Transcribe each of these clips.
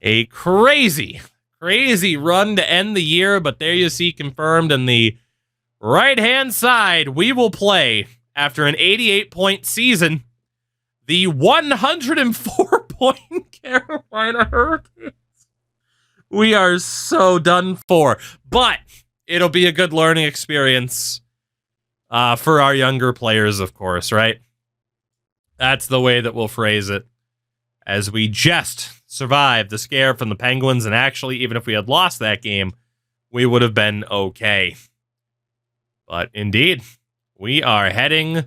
A crazy run to end the year, but there you see confirmed in the right-hand side, we will play, after an 88-point season, the 104-point Carolina Hurricanes. We are so done for, but it'll be a good learning experience for our younger players, of course, right? That's the way that we'll phrase it, as we just survived the scare from the Penguins, and actually, even if we had lost that game, we would have been okay. But indeed, we are heading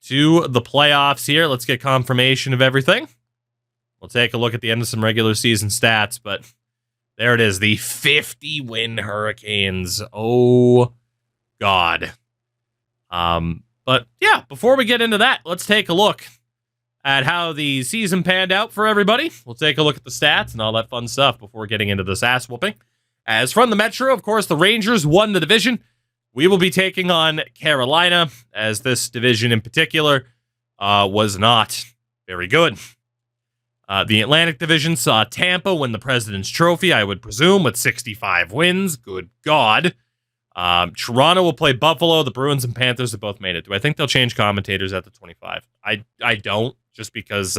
to the playoffs here. Let's get confirmation of everything. We'll take a look at the end of some regular season stats, but there it is, the 50-win Hurricanes. Oh, God. But yeah, before we get into that, let's take a look at how the season panned out for everybody. We'll take a look at the stats and all that fun stuff before getting into this ass whooping. As from the Metro, of course, the Rangers won the division. We will be taking on Carolina, as this division in particular was not very good. The Atlantic Division saw Tampa win the President's Trophy, I would presume, with 65 wins. Good God. Toronto will play Buffalo. The Bruins and Panthers have both made it. Do I think they'll change commentators at the 25? I don't, just because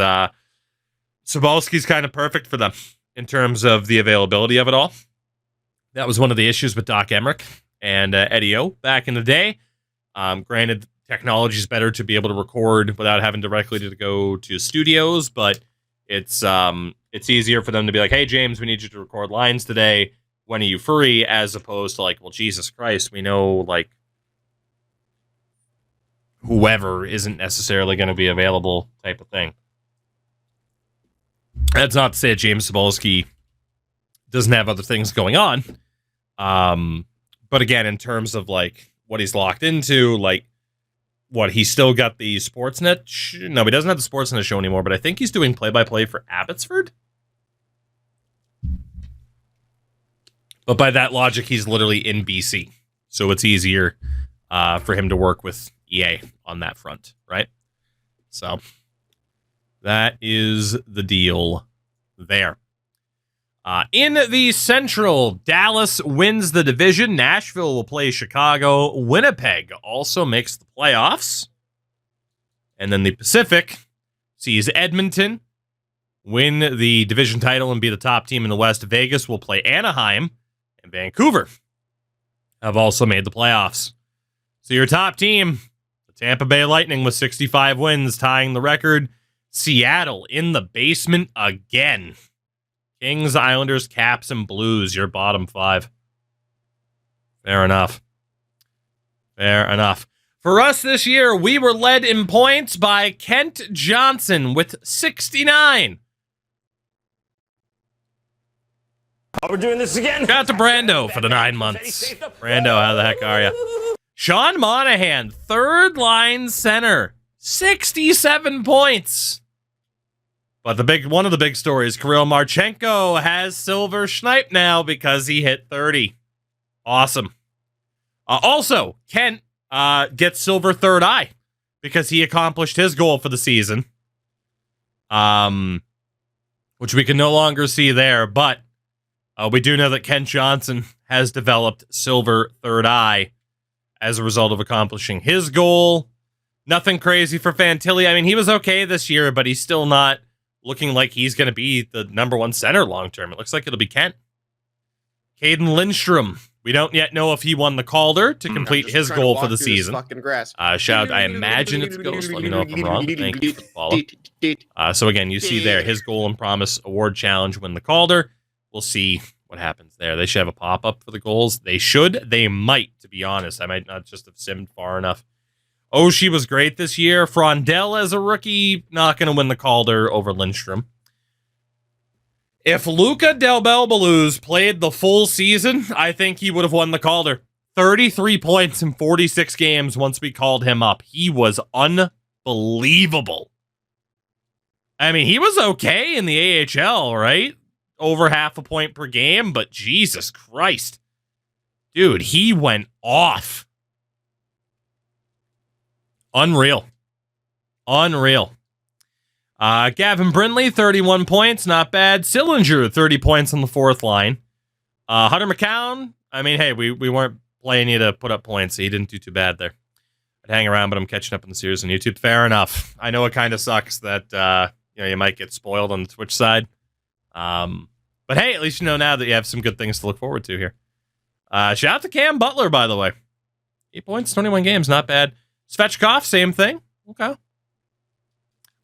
Sobolski's kind of perfect for them in terms of the availability of it all. That was one of the issues with Doc Emmerich and Eddie O back in the day. Granted, technology is better to be able to record without having directly to go to studios, but it's easier for them to be like, hey, James, we need you to record lines today. When are you free? As opposed to like, well, Jesus Christ, we know like whoever isn't necessarily going to be available type of thing. That's not to say that James Sobolski doesn't have other things going on. But again, in terms of like what he's locked into, like what he's still got the Sportsnet. No, he doesn't have the Sportsnet show anymore, but I think he's doing play-by-play for Abbotsford. But by that logic, he's literally in BC. So it's easier for him to work with EA on that front, right? So that is the deal there. In the Central, Dallas wins the division. Nashville will play Chicago. Winnipeg also makes the playoffs. And then the Pacific sees Edmonton win the division title and be the top team in the West. Vegas will play Anaheim. And Vancouver have also made the playoffs. So your top team, the Tampa Bay Lightning with 65 wins, tying the record. Seattle in the basement again. Kings, Islanders, Caps, and Blues, your bottom five. Fair enough. Fair enough. For us this year, we were led in points by Kent Johnson with 69. Oh, we're doing this again. Shout out to Brando for the 9 months. Brando, how the heck are you? Sean Monahan, third line center, 67 points. But one of the big stories, Kirill Marchenko has silver schnipe now because he hit 30. Awesome. Also, Kent gets silver third eye because he accomplished his goal for the season, which we can no longer see there, but we do know that Kent Johnson has developed silver third eye as a result of accomplishing his goal. Nothing crazy for Fantilli. I mean, he was okay this year, but he's still not looking like he's going to be the number one center long term. It looks like it'll be Kent. Caden Lindstrom. We don't yet know if he won the Calder to complete his goal for the season. Shout out, I imagine it's Ghost. Let me know if I'm wrong. Thank you for the follow. So again, you see there, his Goal and Promise Award Challenge win the Calder. We'll see what happens there. They should have a pop-up for the goals. They should. They might, to be honest. I might not just have simmed far enough. Oshie was great this year. Frondell as a rookie, not going to win the Calder over Lindstrom. If Luca Del Belbaluz played the full season, I think he would have won the Calder. 33 points in 46 games once we called him up. He was unbelievable. I mean, he was okay in the AHL, right? Over half a point per game, but Jesus Christ. Dude, he went off. Unreal. Gavin Brindley, 31 points. Not bad. Sillinger, 30 points on the fourth line. Hunter McCown, I mean, hey, we weren't playing you to put up points, so he didn't do too bad there. I'd hang around, but I'm catching up in the series on YouTube. Fair enough. I know it kind of sucks that you might get spoiled on the Twitch side. But hey, at least you know now that you have some good things to look forward to here. Shout out to Cam Butler, by the way. 8 points, 21 games, not bad. Svechkov, same thing. Okay.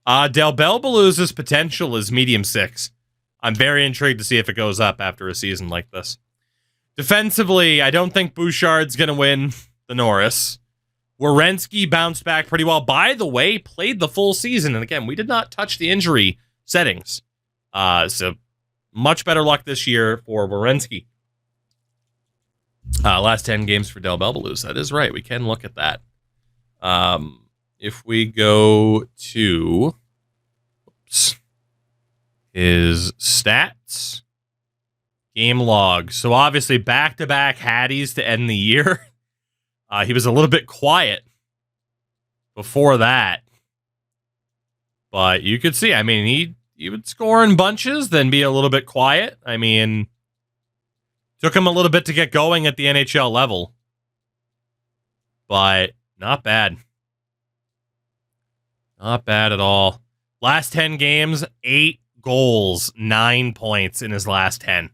Del Belbaluz's potential is medium 6. I'm very intrigued to see if it goes up after a season like this. Defensively, I don't think Bouchard's going to win the Norris. Werenski bounced back pretty well. By the way, played the full season. And again, we did not touch the injury settings. So much better luck this year for Werenski. Last 10 games for Del Belbaluz. That is right. We can look at that. If we go to his stats, game log. So obviously back-to-back Hatties to end the year. He was a little bit quiet before that. But you could see, I mean, he would score in bunches, then be a little bit quiet. I mean, took him a little bit to get going at the NHL level. But not bad. Not bad at all. Last 10 games, 8 goals, 9 points in his last 10.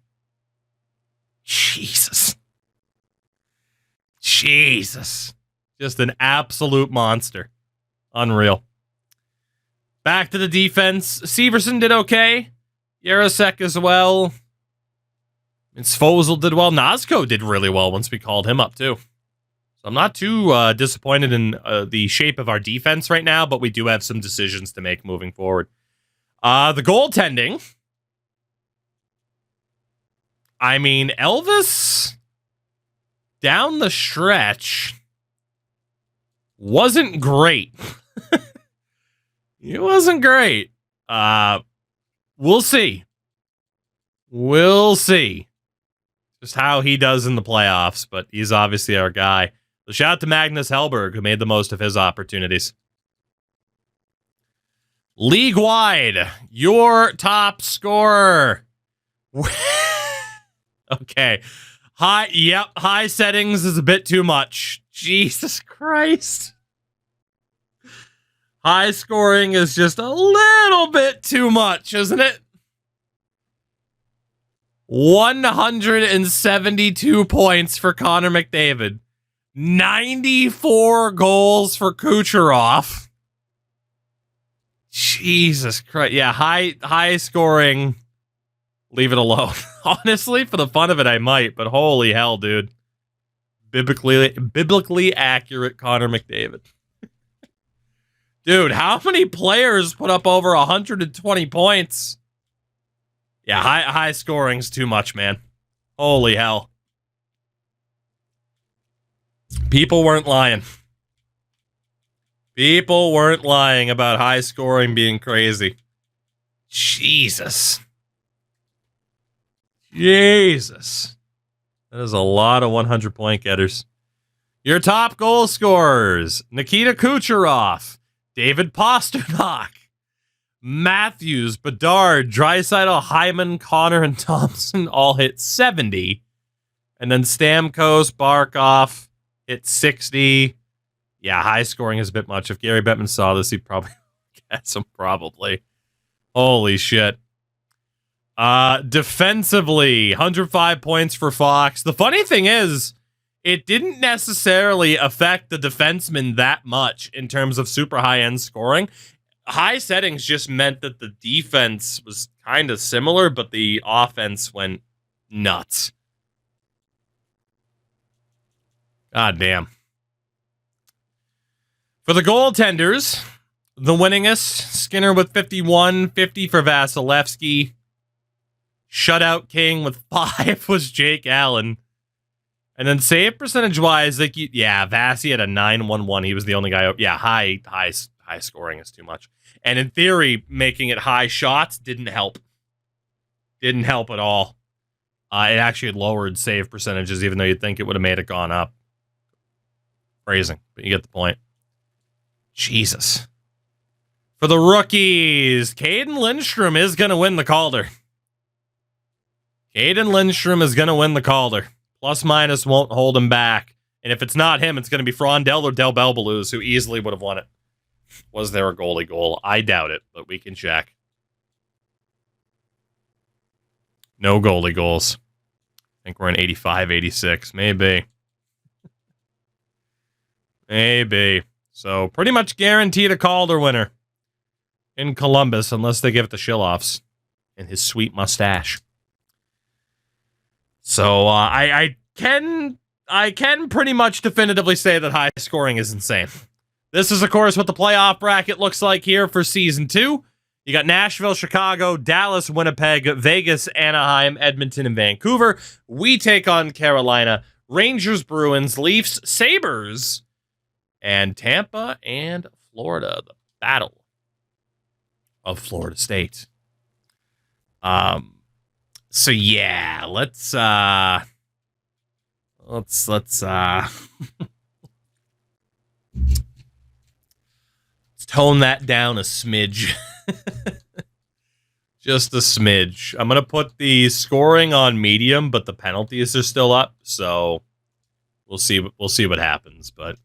Jesus. Just an absolute monster. Unreal. Back to the defense. Severson did okay. Yarosek as well. And Svozil did well. Nazco did really well once we called him up, too. So I'm not too disappointed in the shape of our defense right now, but we do have some decisions to make moving forward. The goaltending. I mean, Elvis, down the stretch, wasn't great. It wasn't great. We'll see. We'll see just how he does in the playoffs, but he's obviously our guy. So shout out to Magnus Hellberg, who made the most of his opportunities. League-wide, your top scorer. Okay. High settings is a bit too much. Jesus Christ. High scoring is just a little bit too much, isn't it? 172 points for Connor McDavid. 94 goals for Kucherov. Jesus Christ. Yeah, high scoring. Leave it alone. Honestly, for the fun of it, I might, but holy hell, dude. Biblically accurate Connor McDavid. Dude, how many players put up over 120 points? Yeah, high scoring's too much, man. Holy hell. People weren't lying. People weren't lying about high scoring being crazy. Jesus. That is a lot of 100-point getters. Your top goal scorers: Nikita Kucherov, David Pasternak, Matthews, Bedard, Draisaitl, Hyman, Connor, and Thompson all hit 70. And then Stamkos, Barkov hit 60. Yeah, high scoring is a bit much. If Gary Bettman saw this, he'd probably get some, probably. Holy shit. Defensively, 105 points for Fox. The funny thing is, it didn't necessarily affect the defensemen that much in terms of super high-end scoring. High settings just meant that the defense was kind of similar, but the offense went nuts. God damn. For the goaltenders, the winningest, Skinner with 51, 50 for Vasilevsky. Shutout king with 5 was Jake Allen. And then save percentage-wise, like, yeah, Vasi had a 911. He was the only guy. Yeah, high scoring is too much. And in theory, making it high shots didn't help. Didn't help at all. It actually lowered save percentages, even though you'd think it would have made it gone up. Phrasing, but you get the point. Jesus. For the rookies, Caden Lindstrom is going to win the Calder. Caden Lindstrom is going to win the Calder. Plus minus won't hold him back. And if it's not him, it's going to be Frondell or Del Belbaluz, who easily would have won it. Was there a goalie goal? I doubt it, but we can check. No goalie goals. I think we're in 85, 86. Maybe. Maybe. So pretty much guaranteed a Calder winner in Columbus, unless they give it to Shilloffs and his sweet mustache. So I can pretty much definitively say that high scoring is insane. This is, of course, what the playoff bracket looks like here for Season 2. You got Nashville, Chicago, Dallas, Winnipeg, Vegas, Anaheim, Edmonton, and Vancouver. We take on Carolina, Rangers, Bruins, Leafs, Sabres, and Tampa and Florida. The battle of Florida State. So yeah, let's let's tone that down a smidge. Just a smidge. I'm going to put the scoring on medium, but the penalties are still up, so we'll see what happens, but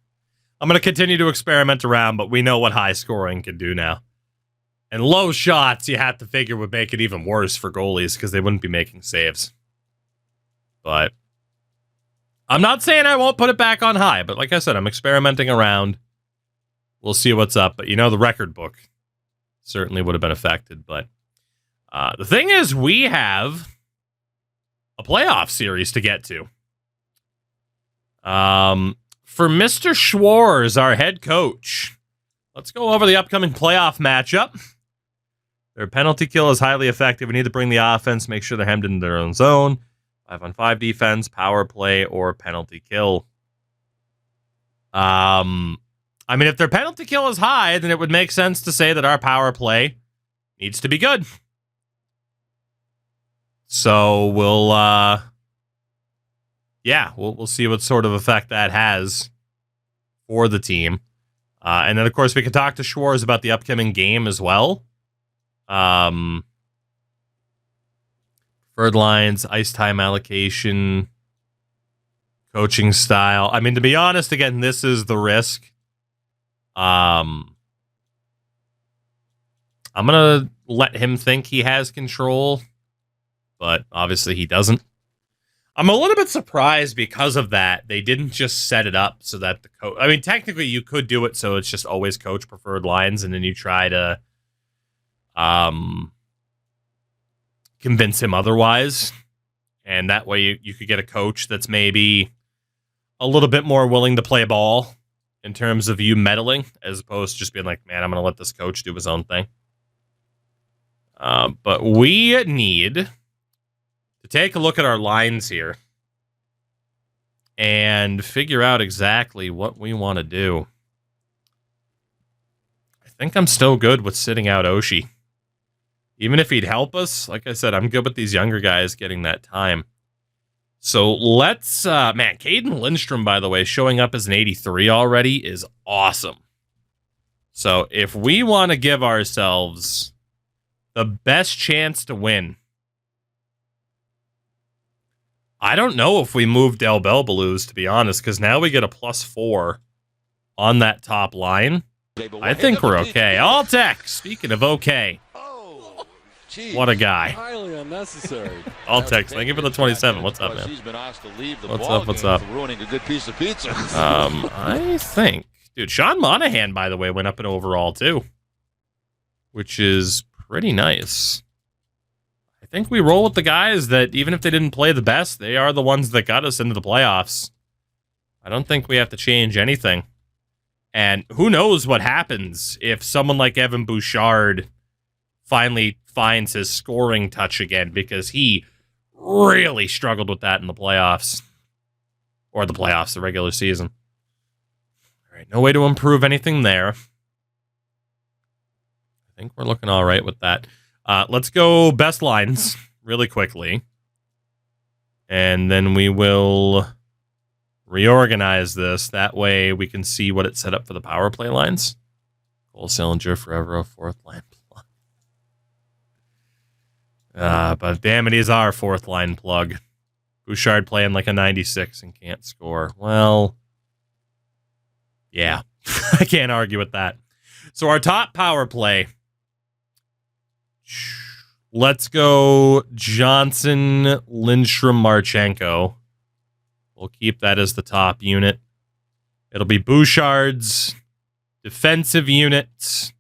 I'm going to continue to experiment around, but we know what high scoring can do now. And low shots, you have to figure, would make it even worse for goalies because they wouldn't be making saves. But I'm not saying I won't put it back on high, but like I said, I'm experimenting around. We'll see what's up. But, the record book certainly would have been affected. But the thing is, we have a playoff series to get to. For Mr. Schwarz, our head coach, let's go over the upcoming playoff matchup. Their penalty kill is highly effective. We need to bring the offense, make sure they're hemmed in their own zone. 5-on-5 defense, power play, or penalty kill. If their penalty kill is high, then it would make sense to say that our power play needs to be good. So we'll see what sort of effect that has for the team. And then, of course, we can talk to Schwarz about the upcoming game as well. Preferred lines, ice time allocation, coaching style. To be honest, again, this is the risk. I'm going to let him think he has control, but obviously he doesn't. I'm a little bit surprised because of that. They didn't just set it up so that the coach... technically you could do it so it's just always coach preferred lines, and then you try to convince him otherwise. And that way you could get a coach that's maybe a little bit more willing to play ball in terms of you meddling, as opposed to just being like, man, I'm going to let this coach do his own thing. But we need to take a look at our lines here and figure out exactly what we want to do. I think I'm still good with sitting out Oshie. Even if he'd help us, like I said, I'm good with these younger guys getting that time. So let's, Caden Lindstrom, by the way, showing up as an 83 already is awesome. So if we want to give ourselves the best chance to win, I don't know if we move Del Belbaluz, to be honest, because now we get a +4 on that top line. I think we're okay. All tech, speaking of okay. Jeez, what a guy. Highly unnecessary. All text. Thank you for the 27. What's up, man? What's up? Ruining a good piece of pizza. I think, dude, Sean Monahan, by the way, went up in overall too, which is pretty nice. I think we roll with the guys that, even if they didn't play the best, they are the ones that got us into the playoffs. I don't think we have to change anything. And who knows what happens if someone like Evan Bouchard finally finds his scoring touch again, because he really struggled with that in the playoffs. Or the regular season. All right, no way to improve anything there. I think we're looking all right with that. Let's go best lines really quickly. And then we will reorganize this. That way we can see what it set up for the power play lines. Cole Sillinger forever a fourth line plug. But damn it, he's our fourth line plug. Bouchard playing like a 96 and can't score. Well, yeah, I can't argue with that. So our top power play. Let's go Johnson, Lindstrom, Marchenko. We'll keep that as the top unit. It'll be Bouchard's defensive unit.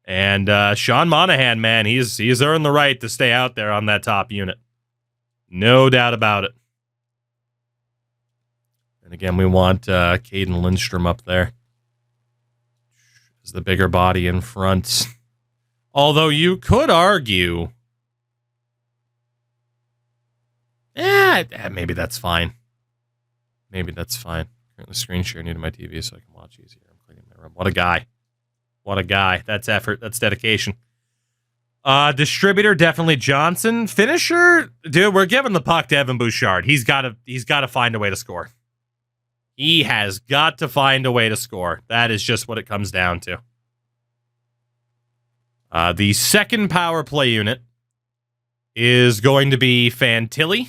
And Sean Monahan, man, he's earned the right to stay out there on that top unit. No doubt about it. And again, we want Caden Lindstrom up there as the bigger body in front. Although you could argue, maybe that's fine. Maybe that's fine. Currently screen share needed my TV so I can watch easier. I'm cleaning my room. What a guy. What a guy. That's effort. That's dedication. Distributor, definitely Johnson. Finisher, dude, we're giving the puck to Evan Bouchard. He's got to find a way to score. He has got to find a way to score. That is just what it comes down to. The second power play unit is going to be Fantilli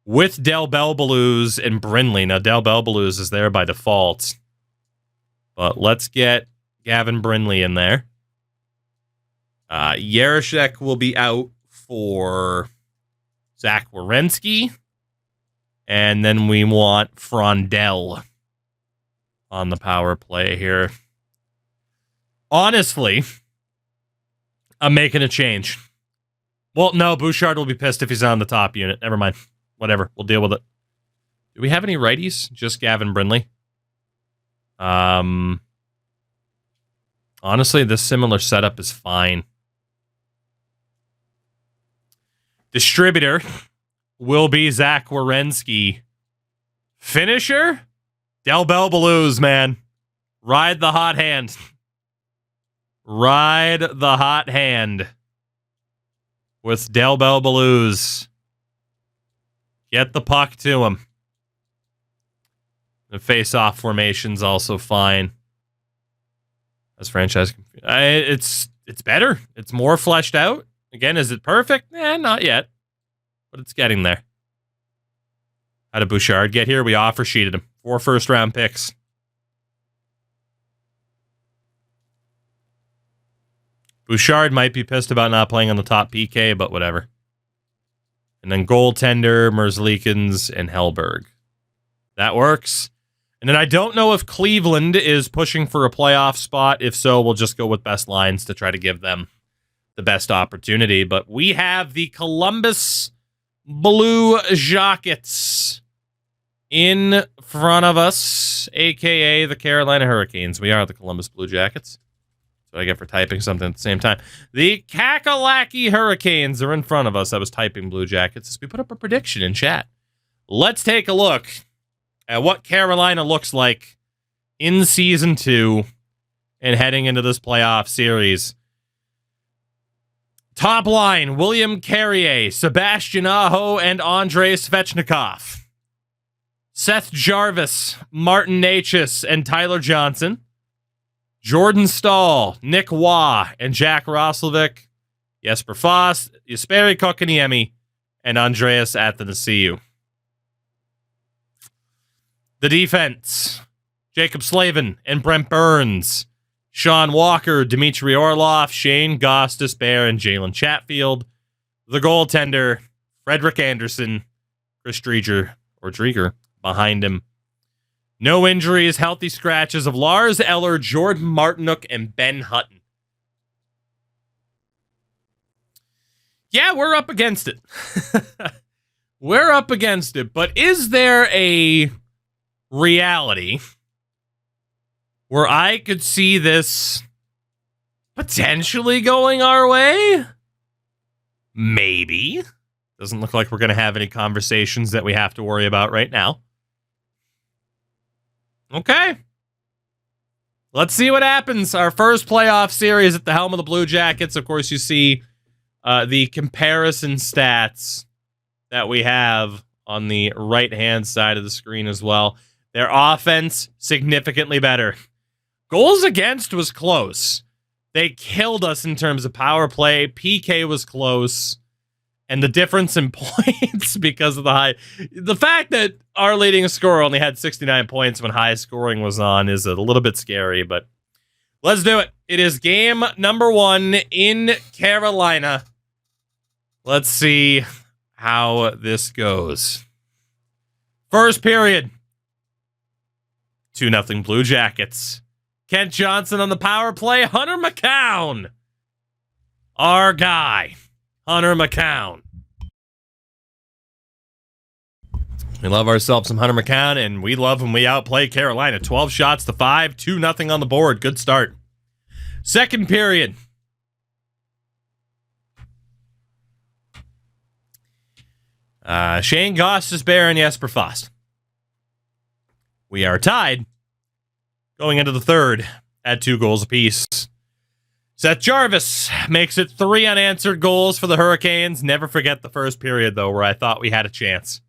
with Del Belbaluz and Brindley. Now, Del Belbaluz is there by default, but let's get Gavin Brindley in there. Yarashek will be out for Zach Werenski. And then we want Frondell on the power play here. Honestly, I'm making a change. Well, no, Bouchard will be pissed if he's on the top unit. Never mind. Whatever. We'll deal with it. Do we have any righties? Just Gavin Brindley. Honestly, this similar setup is fine. Distributor will be Zach Werenski. Finisher? Del Belbaluz, man. Ride the hot hand. Ride the hot hand with Del Belbaluz. Get the puck to him. The face-off formation's also fine. As franchise, it's better. It's more fleshed out. Again, is it perfect? Not yet. But it's getting there. How did Bouchard get here? We offer sheeted him. 4 first-round picks. Bouchard might be pissed about not playing on the top PK, but whatever. And then goaltender, Merzlikins, and Hellberg. That works. And then I don't know if Cleveland is pushing for a playoff spot. If so, we'll just go with best lines to try to give them the best opportunity. But we have the Columbus Blue Jackets in front of us, a.k.a. the Carolina Hurricanes. We are the Columbus Blue Jackets. That's what I get for typing something at the same time. The Kakalaki Hurricanes are in front of us. I was typing Blue Jackets as we put up a prediction in chat. Let's take a look at what Carolina looks like in Season 2 and heading into this playoff series. Top line, William Carrier, Sebastian Aho, and Andrei Svechnikov. Seth Jarvis, Martin Necas, and Tyler Johnson. Jordan Stahl, Nick Waugh, and Jack Roslovic. Jesper Foss, Jesperi Kotkaniemi, and Andreas Athanasiou. The defense, Jacob Slavin and Brent Burns. Sean Walker, Dmitry Orlov, Shane Gostisbehere, and Jalen Chatfield. The goaltender, Frederick Anderson, Chris Drieger behind him. No injuries, healthy scratches of Lars Eller, Jordan Martinook, and Ben Hutton. Yeah, we're up against it. We're up against it, but is there a reality where I could see this potentially going our way? Maybe. Doesn't look like we're going to have any conversations that we have to worry about right now. Okay. Let's see what happens. Our first playoff series at the helm of the Blue Jackets. Of course, you see the comparison stats that we have on the right-hand side of the screen as well. Their offense, significantly better. Goals against was close. They killed us in terms of power play. PK was close. And the difference in points because of the fact that our leading scorer only had 69 points when high scoring was on is a little bit scary, but let's do it. It is game number 1 in Carolina. Let's see how this goes. First period. 2-0 Blue Jackets. Kent Johnson on the power play. Hunter McCown. Our guy. Hunter McCown. We love ourselves some Hunter McCown, and we love when we outplay Carolina. 12 shots to 5, 2-0 on the board. Good start. Second period. Shane Gostisbehere and Jesper Fast. We are tied going into the third at 2 goals apiece. Seth Jarvis makes it 3 unanswered goals for the Hurricanes. Never forget the first period, though, where I thought we had a chance.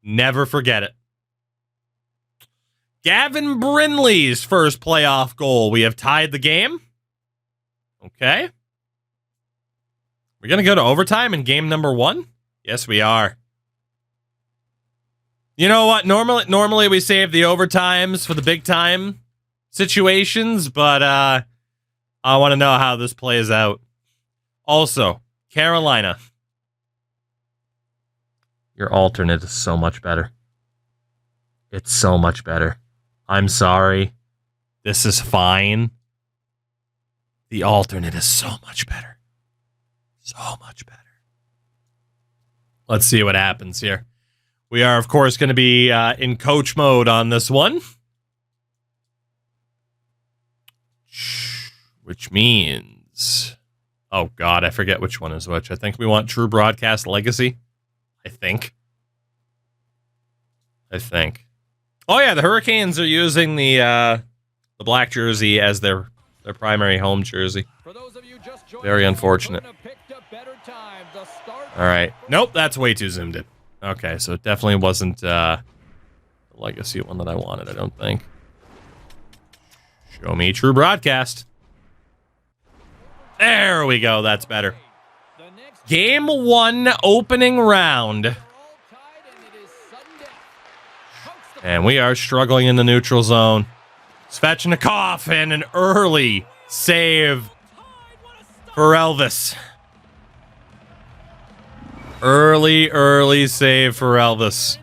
Never forget it. Gavin Brindley's first playoff goal. We have tied the game. Okay. We're going to go to overtime in game number 1? Yes, we are. You know what? Normally we save the overtimes for the big time situations, but I want to know how this plays out. Also, Carolina. Your alternate is so much better. It's so much better. I'm sorry. This is fine. The alternate is so much better. So much better. Let's see what happens here. We are, of course, going to be in coach mode on this one. Which means... Oh, God, I forget which one is which. I think we want True Broadcast Legacy. I think. Oh, yeah, the Hurricanes are using the black jersey as their primary home jersey. Very unfortunate. All right. Nope, that's way too zoomed in. Okay, so it definitely wasn't the Legacy one that I wanted, I don't think. Show me True Broadcast. There we go. That's better. Game 1 opening round. And we are struggling in the neutral zone. Svechnikov and an early save for Elvis. Early save for Elvis.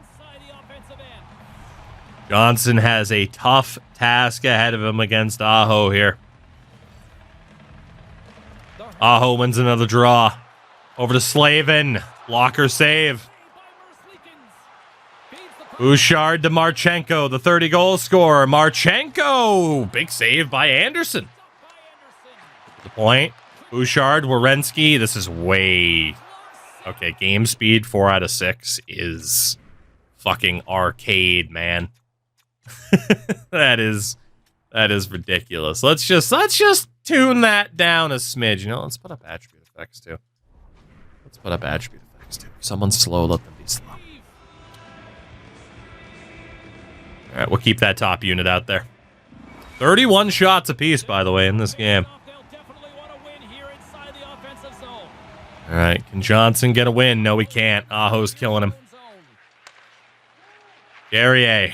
Johnson has a tough task ahead of him against Aho here. Aho wins another draw. Over to Slavin. Blocker save. Bouchard to Marchenko, the 30-goal scorer. Marchenko! Big save by Anderson. The point. Bouchard, Werenski. This is way... Okay, game speed 4 out of 6 is fucking arcade, man. That is ridiculous. Let's just tune that down a smidge. You know, let's put up attribute effects too. If someone's slow, let them be slow. All right, we'll keep that top unit out there. 31 shots apiece, by the way, in this game. All right, can Johnson get a win? No, he can't. Aho's killing him. Guerrier.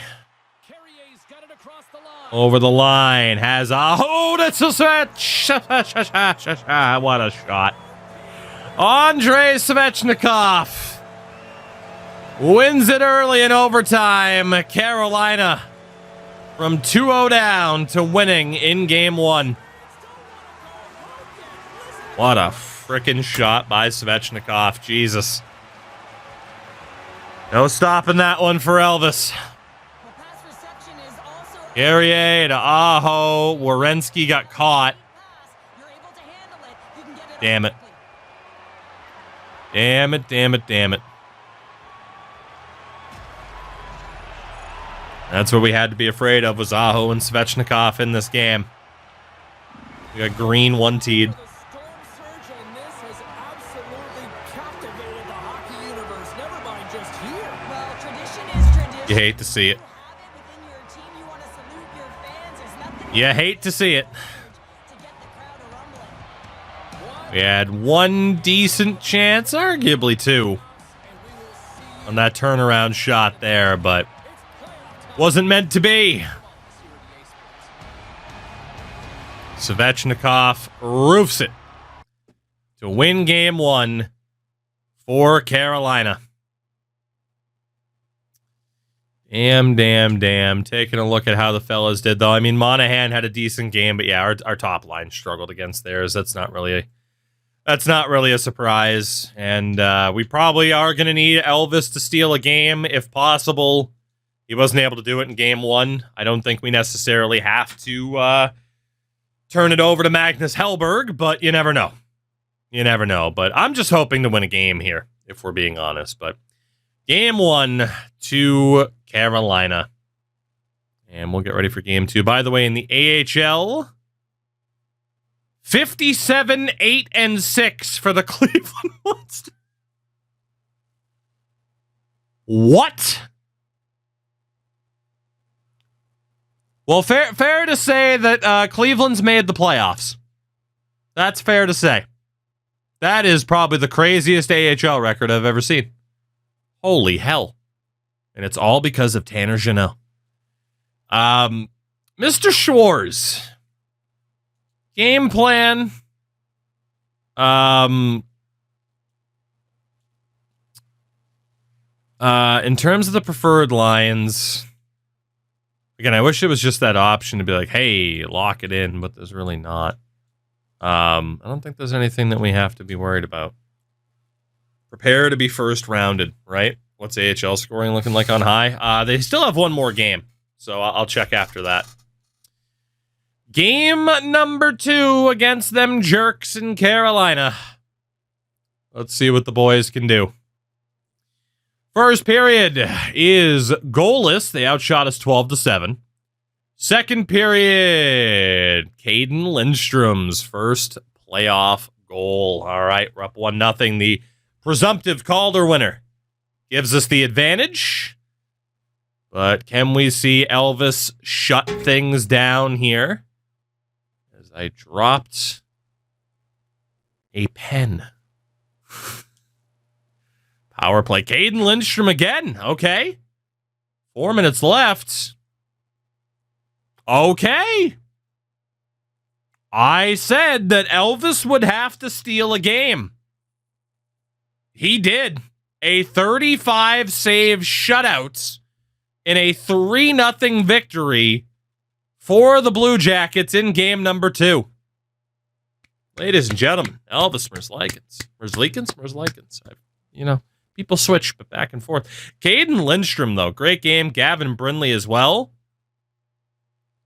Over the line. Has Aho. That's a switch. What a shot. Andrei Svechnikov wins it early in overtime. Carolina from 2-0 down to winning in game 1. What a frickin' shot by Svechnikov. Jesus. No stopping that one for Elvis. Guerrier to Aho. Werenski got caught. Damn it. Damn it. That's what we had to be afraid of, was Aho and Svechnikov in this game. We got green 1-teed. You hate to see it. You hate to see it. We had one decent chance, arguably two, on that turnaround shot there, but wasn't meant to be. Svechnikov roofs it to win game one for Carolina. Damn. Taking a look at how the fellas did, though. I mean, Monahan had a decent game, but yeah, our top line struggled against theirs. That's not really a surprise. And we probably are going to need Elvis to steal a game if possible. He wasn't able to do it in game one. I don't think we necessarily have to turn it over to Magnus Hellberg, but you never know. You never know. But I'm just hoping to win a game here, if we're being honest. But game one to Carolina. And we'll get ready for game two. By the way, in the AHL, 57-8-6 for the Cleveland Monsters. What? Well, fair to say that Cleveland's made the playoffs. That's fair to say. That is probably the craziest AHL record I've ever seen. Holy hell. And it's all because of Tanner Jeannot. Mr. Schwartz. Game plan. In terms of the preferred lines, again, I wish it was just that option to be like, hey, lock it in, but there's really not. I don't think there's anything that we have to be worried about. Prepare to be first rounded, right? What's AHL scoring looking like on high? They still have one more game, so I'll check after that. Game number 2 against them jerks in Carolina. Let's see what the boys can do. First period is goalless. They outshot us 12-7. Second period, Caden Lindstrom's first playoff goal. All right, we're up 1-0. The presumptive Calder winner gives us the advantage. But can we see Elvis shut things down here? As I dropped a pen. Power play. Caden Lindstrom again. Okay. 4 minutes left. Okay. I said that Elvis would have to steal a game. He did. A 35-save shutout in a 3-0 victory for the Blue Jackets in game number 2. Ladies and gentlemen, Elvis Merzlikins. You know, people switch, but back and forth. Caden Lindstrom, though, great game. Gavin Brindley as well.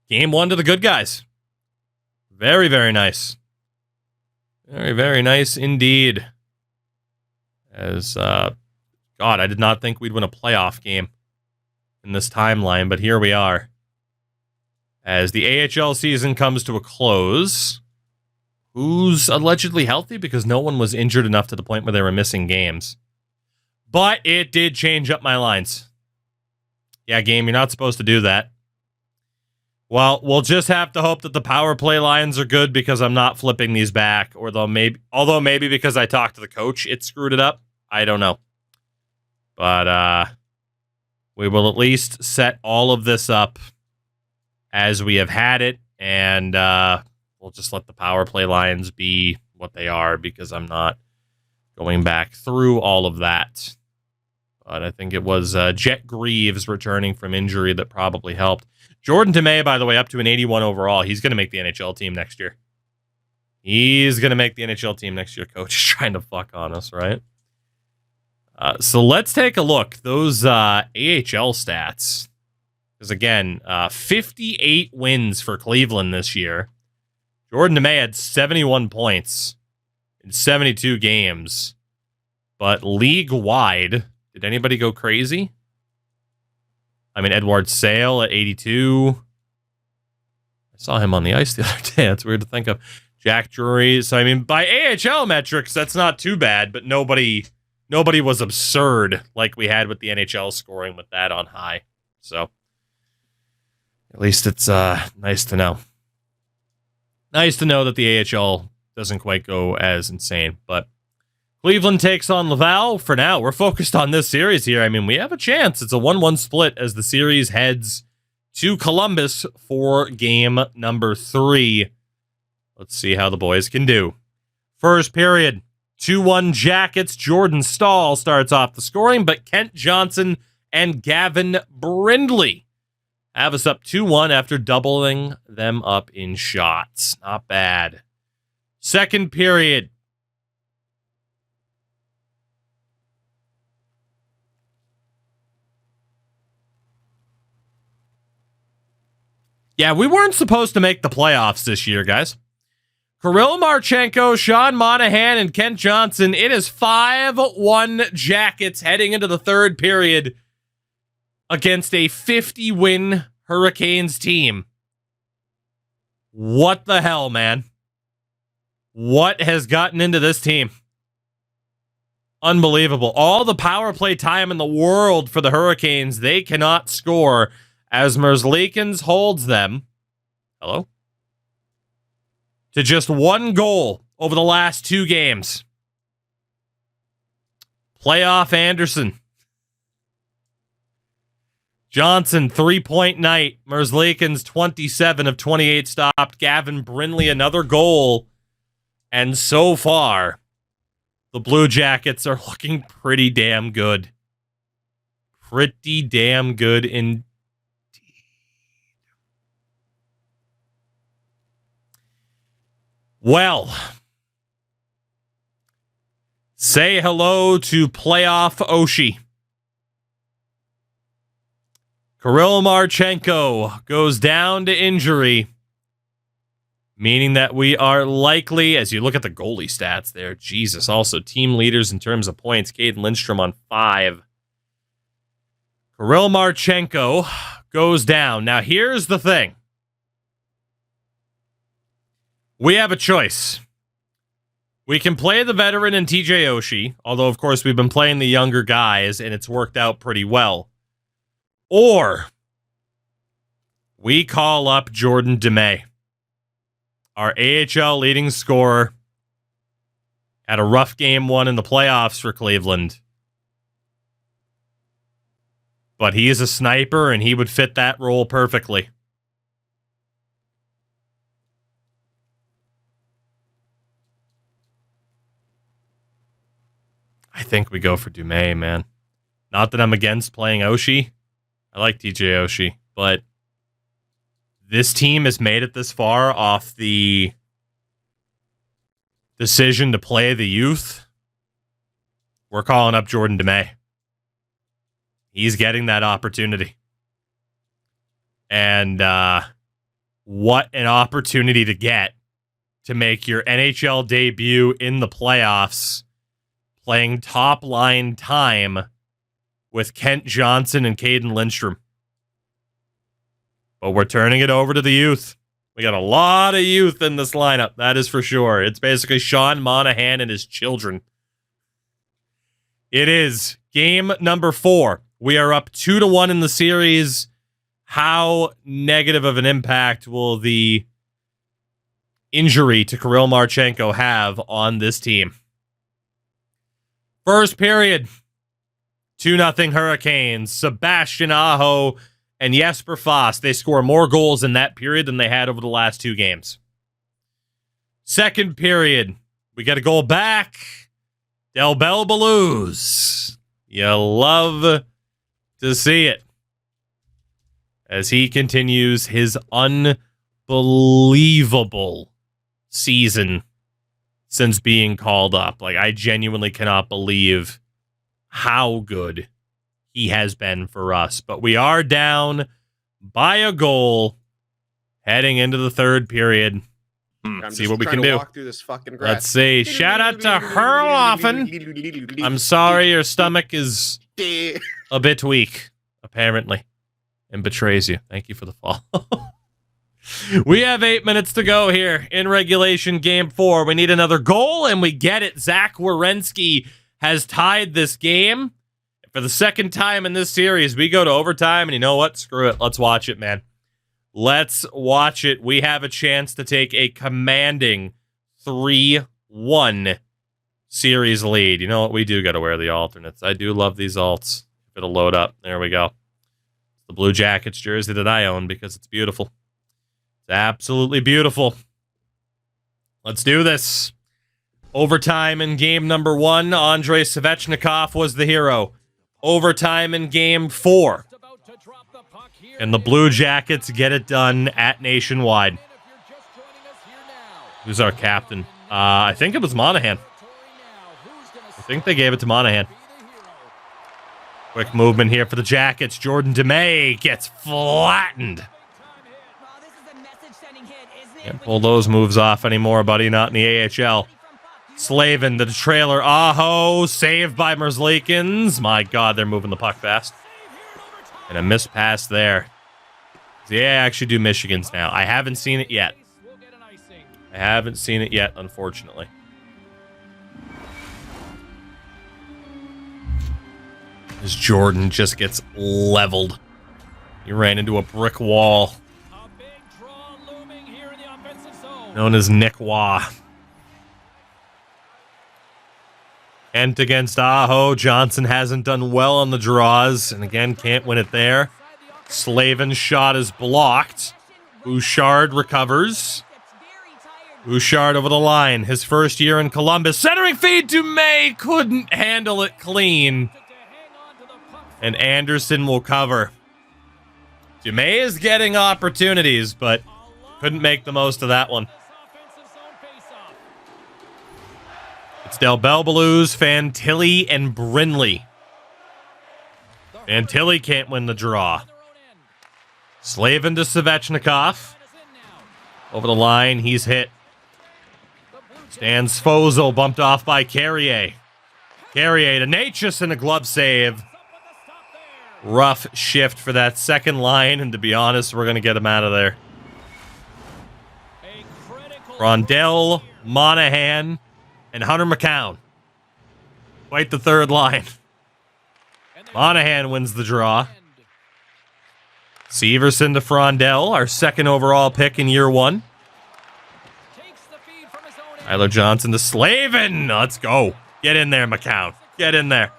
Game 1 to the good guys. Very, very nice. Very, very nice indeed. As, God, I did not think we'd win a playoff game in this timeline, but here we are. As the AHL season comes to a close, who's allegedly healthy because no one was injured enough to the point where they were missing games. But it did change up my lines. Yeah, game, you're not supposed to do that. Well, we'll just have to hope that the power play lines are good because I'm not flipping these back, or although maybe because I talked to the coach, it screwed it up. I don't know. But we will at least set all of this up as we have had it, and we'll just let the power play lines be what they are because I'm not going back through all of that. But I think it was Jet Greaves returning from injury that probably helped. Jordan Demay, by the way, up to an 81 overall. He's going to make the NHL team next year. He's going to make the NHL team next year. Coach is trying to fuck on us, right? So let's take a look. Those AHL stats. Because again, 58 wins for Cleveland this year. Jordan Demay had 71 points in 72 games. But league-wide, did anybody go crazy? I mean, Edward Sale at 82. I saw him on the ice the other day. That's weird to think of. Jack Drury. So, I mean, by AHL metrics, that's not too bad, but nobody was absurd like we had with the NHL scoring with that on high. So, at least it's nice to know. Nice to know that the AHL doesn't quite go as insane, but Cleveland takes on Laval. For now, we're focused on this series here. I mean, we have a chance. It's a 1-1 split as the series heads to Columbus for game number 3. Let's see how the boys can do. First period, 2-1 Jackets. Jordan Stahl starts off the scoring, but Kent Johnson and Gavin Brindley have us up 2-1 after doubling them up in shots. Not bad. Second period. Yeah, we weren't supposed to make the playoffs this year, guys. Kirill Marchenko, Sean Monahan, and Kent Johnson. It is 5-1 Jackets heading into the third period against a 50-win Hurricanes team. What the hell, man? What has gotten into this team? Unbelievable. All the power play time in the world for the Hurricanes. They cannot score as Merzlikins holds them. Hello? To just 1 goal over the last 2 games. Playoff Anderson. Johnson, 3-point night. Merzlikins, 27 of 28 stopped. Gavin Brindley, another goal. And so far, the Blue Jackets are looking pretty damn good. Pretty damn good indeed. Well, say hello to playoff Oshie. Kirill Marchenko goes down to injury, meaning that we are likely, as you look at the goalie stats there, Jesus, also team leaders in terms of points, Caden Lindstrom on 5. Kirill Marchenko goes down. Now, here's the thing. We have a choice. We can play the veteran and TJ Oshie, although, of course, we've been playing the younger guys, and it's worked out pretty well. Or we call up Jordan DeMay, our AHL leading scorer, had a rough game 1 in the playoffs for Cleveland. But he is a sniper, and he would fit that role perfectly. I think we go for Dumais, man. Not that I'm against playing Oshie. I like TJ Oshie, but this team has made it this far off the decision to play the youth. We're calling up Jordan DeMay. He's getting that opportunity. And what an opportunity to get to make your NHL debut in the playoffs, playing top line time with Kent Johnson and Caden Lindstrom. But we're turning it over to the youth. We got a lot of youth in this lineup, that is for sure. It's basically Sean Monahan and his children. It is game number 4. We are up 2-1 in the series. How negative of an impact will the injury to Kirill Marchenko have on this team? First period, 2-0 Hurricanes. Sebastian Aho and Jesper Fast, they score more goals in that period than they had over the last 2 games. Second period, we get a goal back. Del Bel Blues. You love to see it as he continues his unbelievable season since being called up. Like, I genuinely cannot believe how good he has been for us. But we are down by a goal heading into the third period. See what we can do. Walk through this fucking grass. Let's see. Shout out to Herloffen. I'm sorry your stomach is a bit weak, apparently, and betrays you. Thank you for the follow. We have 8 minutes to go here in regulation game 4. We need another goal, and we get it. Zach Werenski has tied this game. For the second time in this series, we go to overtime, and you know what? Screw it. Let's watch it, man. Let's watch it. We have a chance to take a commanding 3-1 series lead. You know what? We do got to wear the alternates. I do love these alts. If it'll load up. There we go. It's the Blue Jackets jersey that I own because it's beautiful. It's absolutely beautiful. Let's do this. Overtime in game number 1, Andrei Svechnikov was the hero. Overtime in game 4. And the Blue Jackets get it done at Nationwide. Who's our captain? I think it was Monahan. I think they gave it to Monahan. Quick movement here for the Jackets. Jordan DeMay gets flattened. Can't pull those moves off anymore, buddy. Not in the AHL. Slavin, the trailer. Aho, saved by Merzlikins. My God, they're moving the puck fast. And a missed pass there. Yeah, I actually do Michigan's now. I haven't seen it yet. Unfortunately. As Jordan just gets leveled. He ran into a brick wall. Known as Nick Waugh. Kent against Aho. Johnson hasn't done well on the draws. And again, can't win it there. Slavin's shot is blocked. Bouchard recovers. Bouchard over the line. His first year in Columbus. Centering feed to May. Couldn't handle it clean. And Anderson will cover. Dumais is getting opportunities, but couldn't make the most of that one. It's Del Belbelouz, Fantilli, and Brinley. Fantilli can't win the draw. Slavin to Svechnikov. Over the line, he's hit. Stan Svozil bumped off by Carrier. Carrier to Natchez in a glove save. Rough shift for that second line, and to be honest, we're going to get him out of there. Rondell, Monahan, and Hunter McCown. Quite the third line. Monahan wins the draw. Severson to Frondell, our second overall pick in year 1. Tyler Johnson to Slavin. Let's go. Get in there, McCown. Get in there.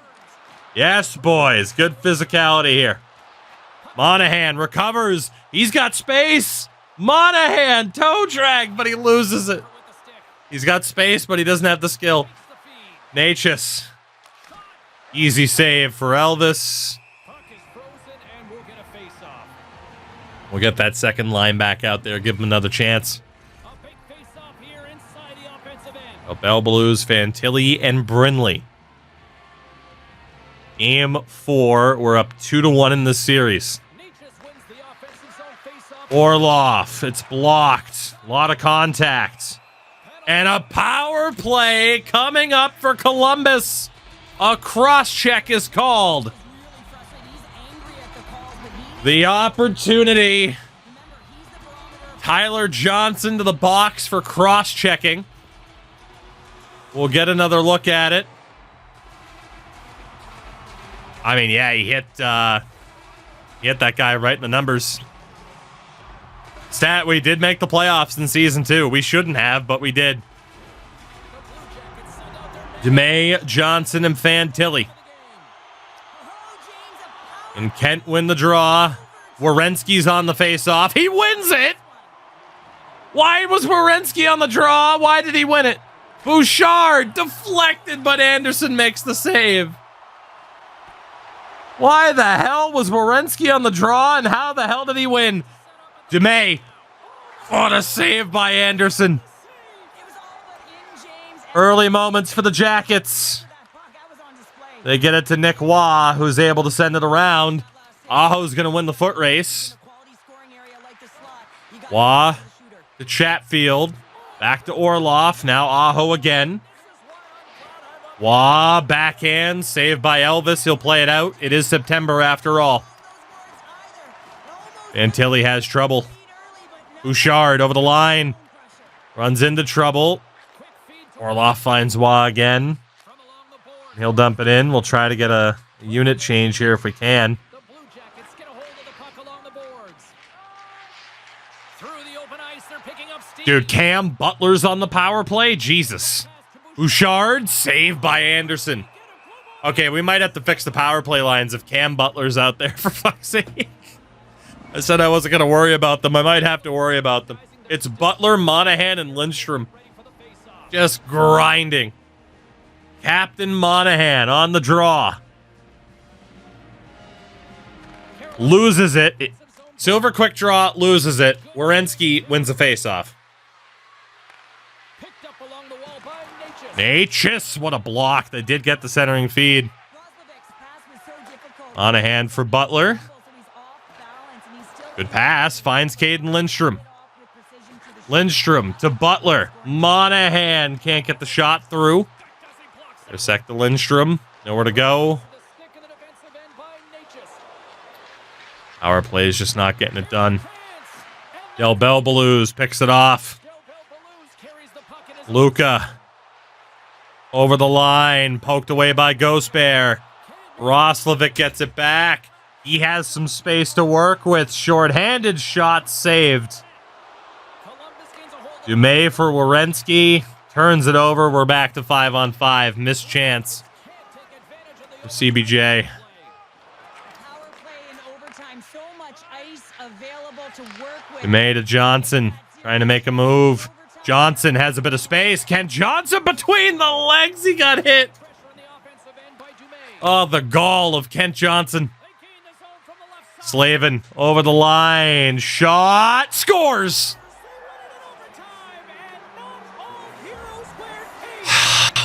Yes, boys. Good physicality here. Monahan recovers. He's got space. Monahan, toe drag, but he loses it. He's got space, but he doesn't have the skill. Natchez. Easy save for Elvis. We'll get that second line back out there. Give him another chance. Belbelouz, Fantilli, and Brinley. Game 4. We're up 2-1 in this series. Orlov. It's blocked. A lot of contact. And a power play coming up for Columbus. A cross-check is called. The opportunity. Tyler Johnson to the box for cross-checking. We'll get another look at it. I mean, yeah, he hit that guy right in the numbers. We did make the playoffs in Season 2. We shouldn't have, but we did. DeMay, Johnson, and Fantilli. And Kent win the draw. Werenski's on the face-off. He wins it! Why was Werenski on the draw? Why did he win it? Bouchard deflected, but Anderson makes the save. Why the hell was Werenski on the draw, and how the hell did he win? DeMay. What a save by Anderson. Early moments for the Jackets. They get it to Nick Waugh, who's able to send it around. Aho's going to win the foot race. Waugh to Chatfield. Back to Orlov. Now Aho again. Waugh, backhand. Saved by Elvis. He'll play it out. It is September after all. Fantilli has trouble. Bouchard over the line. Runs into trouble. Orlov finds Waugh again. He'll dump it in. We'll try to get a unit change here if we can. Dude, Cam Butler's on the power play? Jesus. Bouchard, saved by Anderson. Okay, we might have to fix the power play lines if Cam Butler's out there, for fuck's sake. I said I wasn't going to worry about them. I might have to worry about them. It's Butler, Monahan, and Lindstrom. Just grinding. Captain Monahan on the draw. Loses it. Silver quick draw, loses it. Werenski wins the faceoff. Natchez, what a block. They did get the centering feed. Monahan for Butler. Good pass. Finds Caden Lindstrom. Lindstrom to Butler. Monahan can't get the shot through. Intersect the Lindstrom. Nowhere to go. Power play is just not getting it done. Del Belbaluz picks it off. Luka. Over the line. Poked away by Ghost Bear. Roslovic gets it back. He has some space to work with. Short-handed shot saved. Dumais for Werenski. Turns it over. We're back to 5-on-5. Missed chance for CBJ. Dumais to Johnson. Trying to make a move. Johnson has a bit of space. Kent Johnson between the legs. He got hit. Oh, the gall of Kent Johnson. Slavin over the line. Shot. Scores.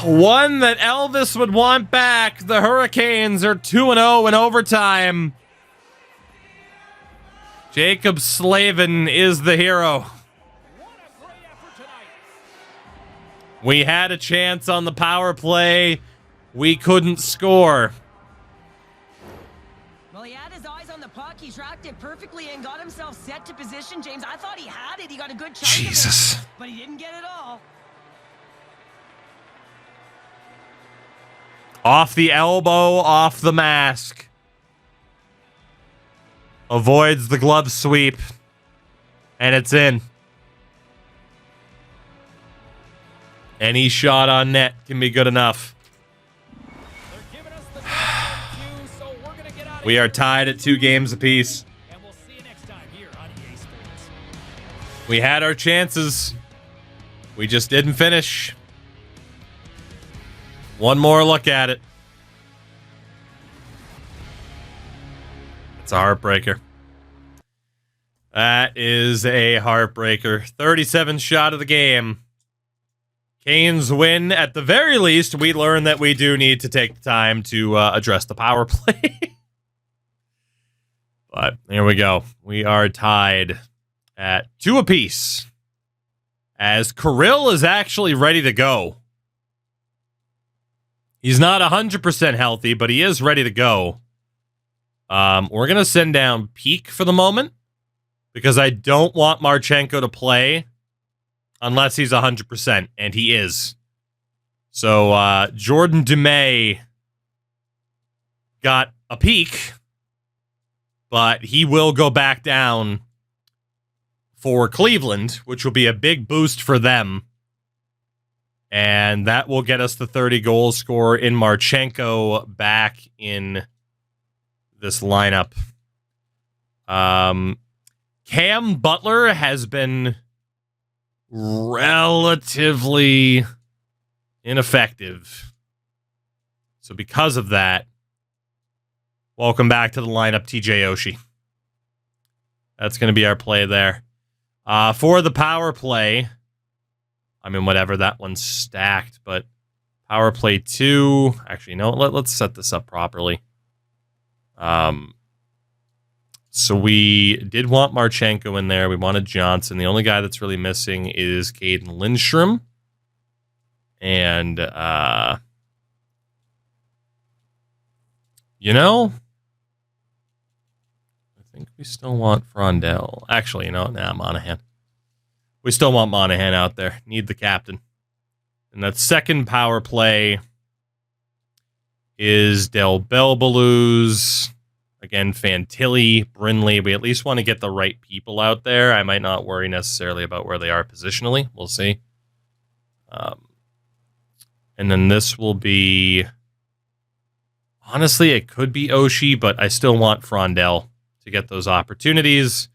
One that Elvis would want back. The Hurricanes are 2-0 in overtime. Jacob Slavin is the hero. We had a chance on the power play. We couldn't score. Well, he had his eyes on the puck. He tracked it perfectly and got himself set to position. James, I thought he had it. He got a good chunk Jesus. of it, but he didn't get it all. Off the elbow, off the mask. Avoids the glove sweep. And it's in. Any shot on net can be good enough. We are tied at 2 games apiece. We had our chances. We just didn't finish. One more look at it. It's a heartbreaker. That is a heartbreaker. 37th shot of the game. Canes win. At the very least, we learn that we do need to take the time to address the power play. But here we go. We are tied at 2 apiece. As Kirill is actually ready to go. He's not 100% healthy, but he is ready to go. We're going to send down Peak for the moment. Because I don't want Marchenko to play. Unless he's 100%, and he is. So, Jordan Dumais got a peak, but he will go back down for Cleveland, which will be a big boost for them. And that will get us the 30 goal score in Marchenko back in this lineup. Cam Butler has been relatively ineffective. So because of that, welcome back to the lineup, TJ Oshie. That's going to be our play there. For the power play, I mean, whatever, that one's stacked, but power play 2. Actually, no, let's set this up properly. So we did want Marchenko in there. We wanted Johnson. The only guy that's really missing is Caden Lindstrom. And, you know, I think we still want Frondell. Actually, you know, Monahan. We still want Monahan out there. Need the captain. And that second power play is Del Belbaluz. Again, Fantilli, Brinley, we at least want to get the right people out there. I might not worry necessarily about where they are positionally. We'll see. And then this will be... Honestly, it could be Oshie, but I still want Frondell to get those opportunities.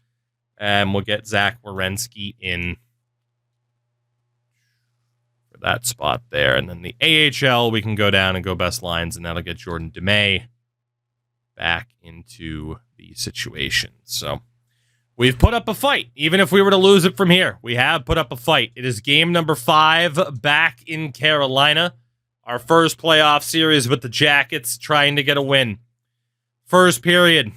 And we'll get Zach Werenski in for that spot there. And then the AHL, we can go down and go best lines, and that'll get Jordan Demay back into the situation. So we've put up a fight. Even if we were to lose it from here, we have put up a fight. It is game number 5 back in Carolina. Our first playoff series with the Jackets, trying to get a win. First period,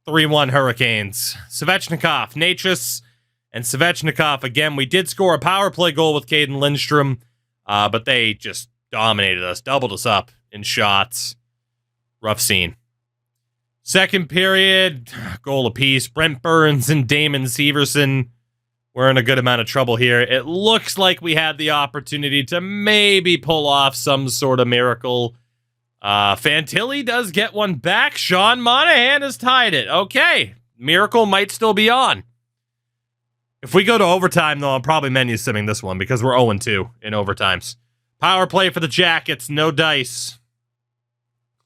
3-1 Hurricanes. Svechnikov, Natchez, and Svechnikov. Again, we did score a power play goal with Caden Lindstrom, but they just dominated us, doubled us up in shots. Rough scene. Second period, goal apiece. Brent Burns and Damon Severson. We're in a good amount of trouble here. It looks like we had the opportunity to maybe pull off some sort of miracle. Fantilli does get one back. Sean Monahan has tied it. Okay, miracle might still be on. If we go to overtime, though, I'm probably menu simming this one because we're 0-2 in overtimes. Power play for the Jackets, no dice.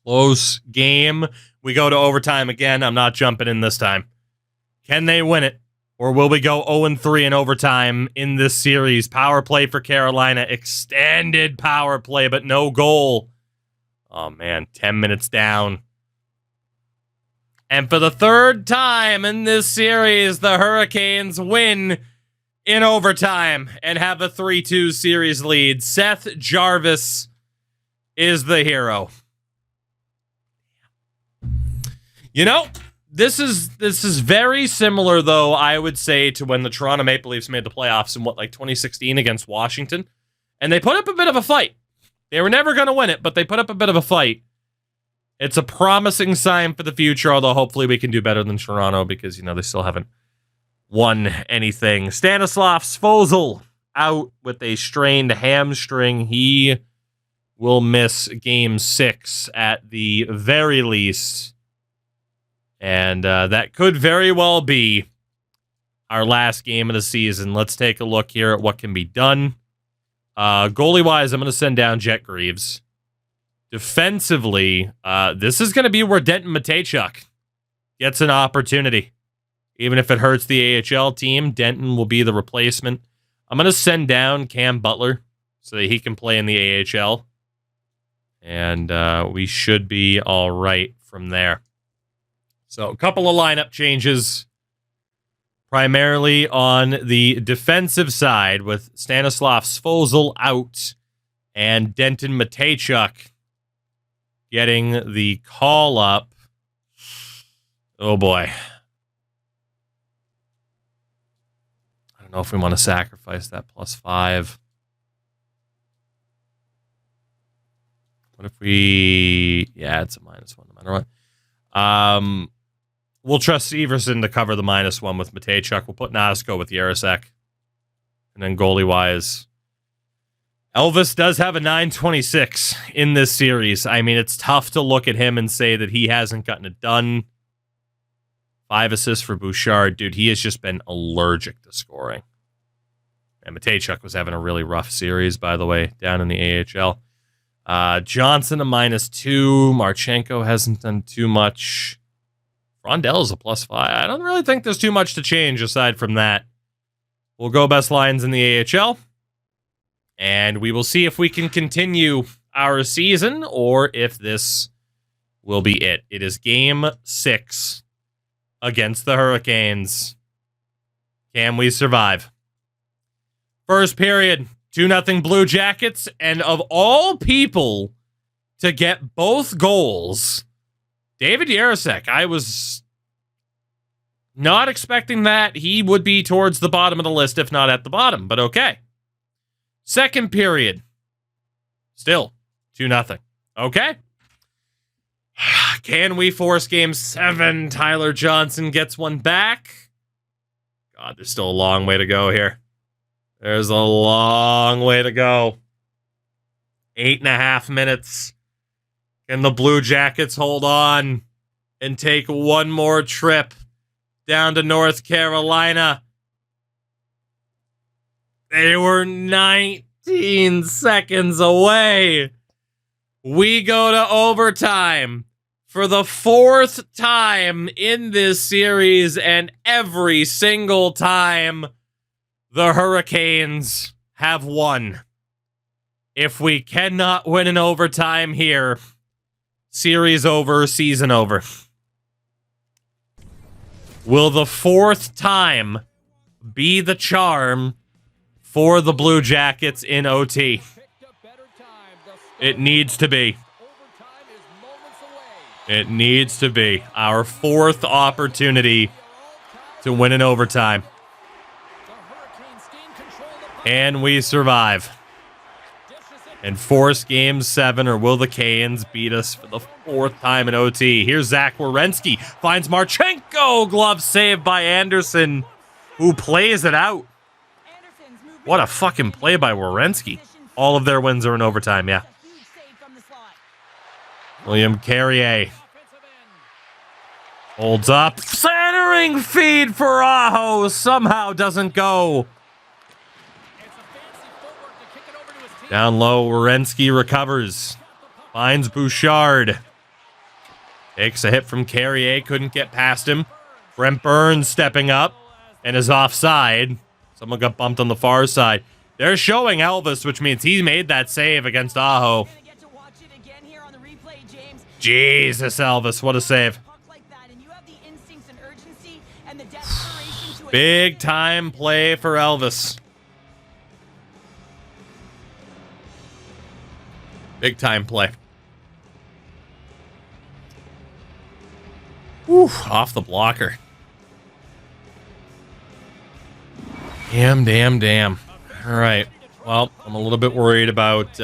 Close game. We go to overtime again. I'm not jumping in this time. Can they win it? Or will we go 0-3 in overtime in this series? Power play for Carolina. Extended power play, but no goal. Oh, man. 10 minutes down. And for the third time in this series, the Hurricanes win in overtime and have a 3-2 series lead. Seth Jarvis is the hero. You know, this is very similar, though, I would say, to when the Toronto Maple Leafs made the playoffs in, 2016 against Washington. And they put up a bit of a fight. They were never going to win it, but they put up a bit of a fight. It's a promising sign for the future, although hopefully we can do better than Toronto because, they still haven't won anything. Stanislav Svozil out with a strained hamstring. He will miss Game 6 at the very least. And that could very well be our last game of the season. Let's take a look here at what can be done. Goalie-wise, I'm going to send down Jet Greaves. Defensively, this is going to be where Denton Mateychuk gets an opportunity. Even if it hurts the AHL team, Denton will be the replacement. I'm going to send down Cam Butler so that he can play in the AHL. And we should be all right from there. So a couple of lineup changes, primarily on the defensive side with Stanislav Svozil out and Denton Mateychuk getting the call up. Oh boy. I don't know if we want to sacrifice that +5. What if we... Yeah, it's a -1 no matter what. We'll trust Severson to cover the -1 with Mateychuk. We'll put Nasko with Yarosek. And then goalie-wise, Elvis does have a 926 in this series. I mean, it's tough to look at him and say that he hasn't gotten it done. 5 assists for Bouchard. Dude, he has just been allergic to scoring. And Mateychuk was having a really rough series, by the way, down in the AHL. Johnson a -2. Marchenko hasn't done too much. Frondell is a +5. I don't really think there's too much to change aside from that. We'll go best lines in the AHL. And we will see if we can continue our season or if this will be it. It is Game 6 against the Hurricanes. Can we survive? First period, 2-0 Blue Jackets. And of all people to get both goals... David Yarosek, I was not expecting that. He would be towards the bottom of the list, if not at the bottom, but okay. Second period, still 2-0. Okay. Can we force Game 7? Tyler Johnson gets one back. God, there's still a long way to go here. There's a long way to go. 8.5 minutes. Can the Blue Jackets hold on? and take one more trip down to North Carolina. They were 19 seconds away. We go to overtime for the fourth time in this series, and every single time the Hurricanes have won. If we cannot win in overtime here, series over, season over. Will the fourth time be the charm for the Blue Jackets in OT? It needs to be. It needs to be our fourth opportunity to win in overtime. And we survive and force Game 7, or will the Canes beat us for the fourth time in OT? Here's Zach Werenski, finds Marchenko, glove saved by Anderson, who plays it out. What a fucking play by Werenski. All of their wins are in overtime, yeah. William Carrier holds up, centering feed for Aho, somehow doesn't go. Down low, Werenski recovers. Finds Bouchard. Takes a hit from Carrier, couldn't get past him. Brent Burns stepping up and is offside. Someone got bumped on the far side. They're showing Elvis, which means he made that save against Aho. Jesus, Elvis, what a save. Big time play for Elvis. Big time play. Whew, off the blocker. Damn. All right. Well, I'm a little bit worried about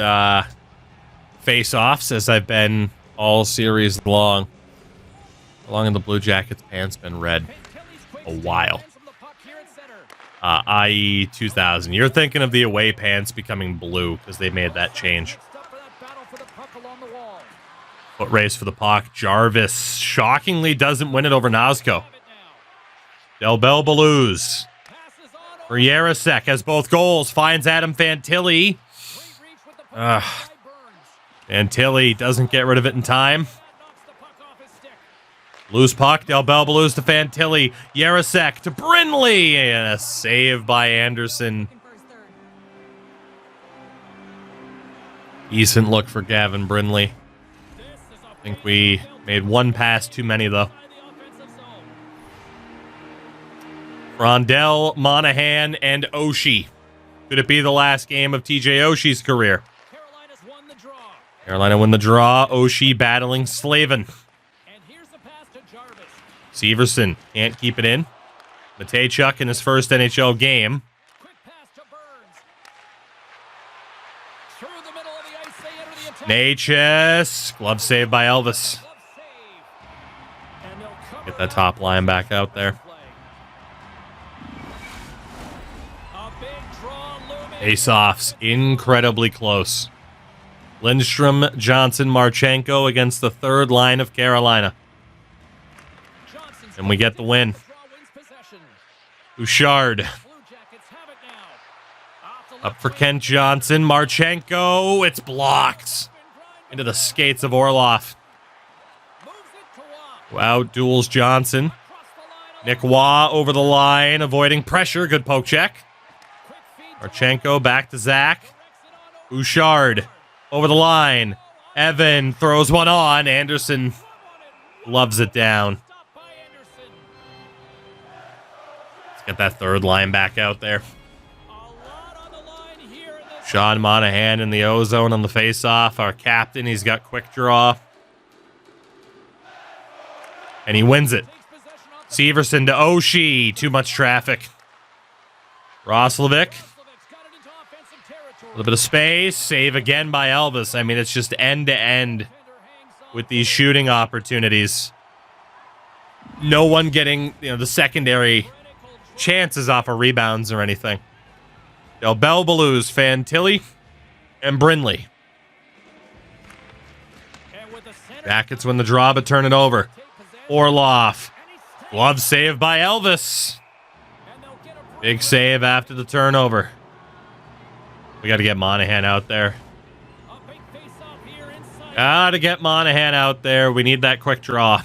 face-offs, as I've been all series long. How long have the Blue Jackets' pants been red? A while. I.e. 2000. You're thinking of the away pants becoming blue because they made that change. Foot race for the puck. Jarvis shockingly doesn't win it over Nazco. Del Bel Belouz. For Yarosek has both goals. Finds Adam Fantilli. Fantilli doesn't get rid of it in time. Loose puck. Del Bel Belouz to Fantilli. Yarosek to Brindley. And a save by Anderson. Decent look for Gavin Brindley. I think we made one pass too many, though. Rondell, Monahan, and Oshie. Could it be the last game of TJ Oshie's career? Carolina win the draw. Oshie battling Slavin. Severson can't keep it in. Matejchuk in his first NHL game. Natchez. Glove save by Elvis. Get that top line back out there. Face-offs incredibly close. Lindstrom, Johnson, Marchenko against the third line of Carolina. And we get the win. Bouchard. Up for Kent Johnson. Marchenko. It's blocked. Into the skates of Orlov. Wow, duels Johnson. Nick Waugh over the line, avoiding pressure. Good poke check. Marchenko back to Zach. Bouchard over the line. Evan throws one on. Anderson loves it down. Let's get that third line back out there. Sean Monahan in the O-zone on the face-off. Our captain, he's got quick draw. And he wins it. Severson to Oshie. Too much traffic. Roslovic. A little bit of space. Save again by Elvis. I mean, it's just end-to-end with these shooting opportunities. No one getting, the secondary chances off of rebounds or anything. Del Bel Belouz, Fantilli, and Brindley. Jackets win the draw, but turn it over. Orloff. Glove save by Elvis. Big save after the turnover. We got to get Monahan out there. Got to get Monahan out there. We need that quick draw.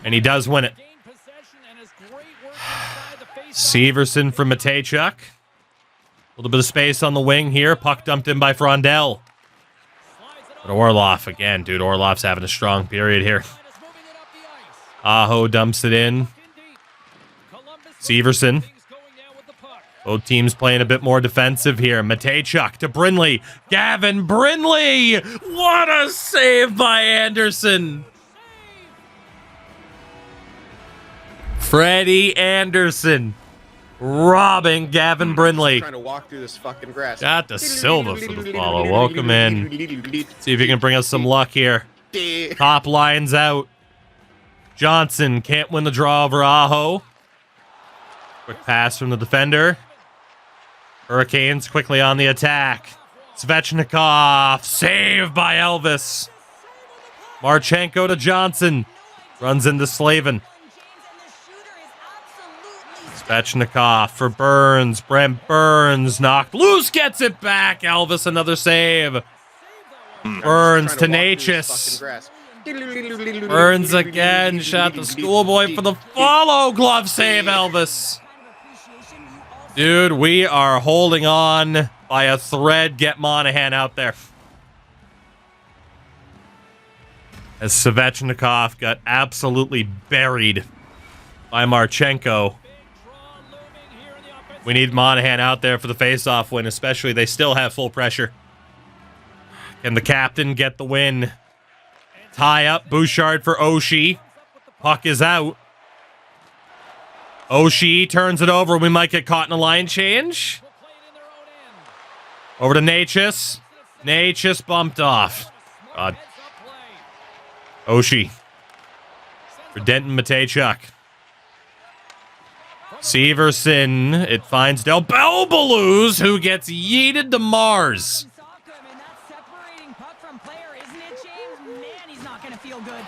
And he does win it. Severson from Matejchuk. A little bit of space on the wing here. Puck dumped in by Frondell. But Orloff again, dude. Orloff's having a strong period here. Aho dumps it in. Severson. Both teams playing a bit more defensive here. Matejchuk to Brindley. Gavin Brindley! What a save by Anderson! Freddie Anderson robbing Gavin Brindley. Trying to walk through this fucking grass. Got the Silva for the follow. Welcome in. See if he can bring us some luck here. Top line's out. Johnson can't win the draw over Aho. Quick pass from the defender. Hurricanes quickly on the attack. Svechnikov. Save by Elvis. Marchenko to Johnson. Runs into Slavin. Svechnikov for Burns. Brent Burns knocked loose. Gets it back. Elvis another save. Burns tenacious. Burns again. Shot the schoolboy for the follow. Glove save, Elvis. Dude, we are holding on by a thread. Get Monahan out there. As Svechnikov got absolutely buried by Marchenko. We need Monahan out there for the faceoff win, especially they still have full pressure. Can the captain get the win? Tie up, Bouchard for Oshie. Puck is out. Oshie turns it over. We might get caught in a line change. Over to Natchez. Natchez bumped off. God. Oshie. For Denton Matejchuk. Severson. It finds Del Belbaluz, who gets yeeted to Mars.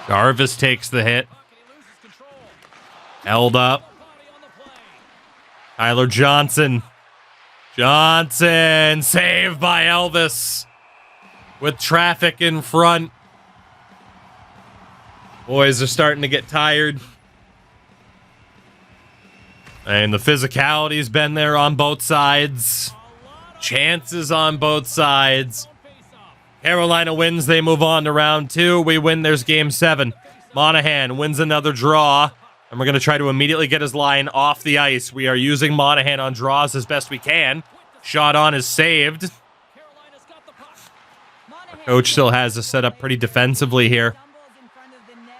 Jarvis takes the hit. Held up. Tyler Johnson. Johnson. Saved by Elvis. With traffic in front. Boys are starting to get tired. And the physicality's been there on both sides. Chances on both sides. Carolina wins. They move on to round 2. We win. There's game 7. Monahan wins another draw. And we're going to try to immediately get his line off the ice. We are using Monahan on draws as best we can. Shot on is saved. Our coach still has us set up pretty defensively here.